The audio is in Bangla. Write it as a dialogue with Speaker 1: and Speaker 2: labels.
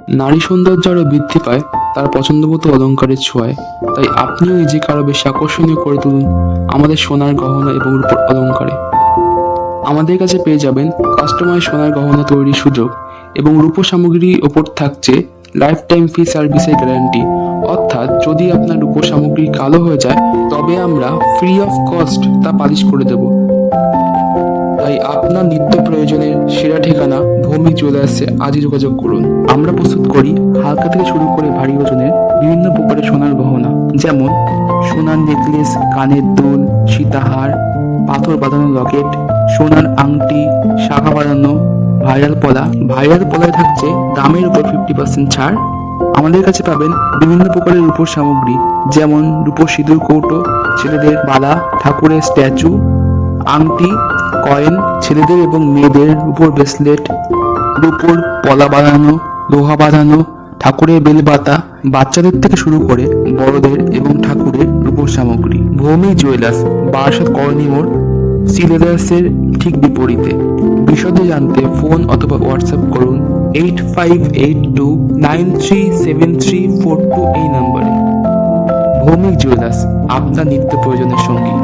Speaker 1: নারী সৌন্দর্য আরও বৃদ্ধি পায় তার পছন্দমতো অলংকারের ছোঁয়ায়। তাই আপনিও নিজেকে আরও বেশি আকর্ষণীয় করে তুলুন আমাদের সোনার গহনা এবং রূপোর অলংকারে। আমাদের কাছে পেয়ে যাবেন কাস্টমাইজ সোনার গহনা তৈরির সুযোগ এবং রূপো সামগ্রীর ওপর থাকছে লাইফ টাইম ফ্রি সার্ভিসের গ্যারান্টি। অর্থাৎ যদি আপনার রূপো সামগ্রী কালো হয়ে যায় তবে আমরা ফ্রি অফ কস্ট তা পালিশ করে দেব। তাই আপনার নিত্য প্রয়োজনের সেরা ঠিকানা ভৌমিক জুয়েলার্সে আজই যোগাযোগ করুন। আমরা প্রস্তুত করি হালকা থেকে শুরু করে ভারী ওজনের বিভিন্ন প্রকারের সোনার গহনা, যেমন সোনার নেকলেস, কানের দুল, সীতাহার, পাথর বাঁধানো লকেট, সোনার আংটি, শাখা বাঁধানো, ভাইরাল পলায় থাকছে দামের উপর 50% ছাড়। আমাদের কাছে পাবেন বিভিন্ন প্রকারের রূপোর সামগ্রী, যেমন রূপোর সিঁদুর কৌটো, ছেলেদের বালা, ঠাকুরের স্ট্যাচু, আংটি, কয়েন, ছেলেদের এবং মেয়েদের রূপোর ব্রেসলেট, রূপোর পলা বাঁধানো, লোহা বাঁধানো, ঠাকুরের বেলপাতা, বাচ্চাদের থেকে শুরু করে বড়দের এবং ঠাকুরের রূপোর সামগ্রী। ভৌমিক জুয়েলার্স, বারাসাত কলোনি মোড়, সিলেদার্সের ঠিক বিপরীতে। বিশদে জানতে ফোন অথবা হোয়াটসঅ্যাপ করুন 8582937342 এই নম্বরে। ভৌমিক জুয়েলার্স, আপনার নিত্য প্রয়োজনের সঙ্গী।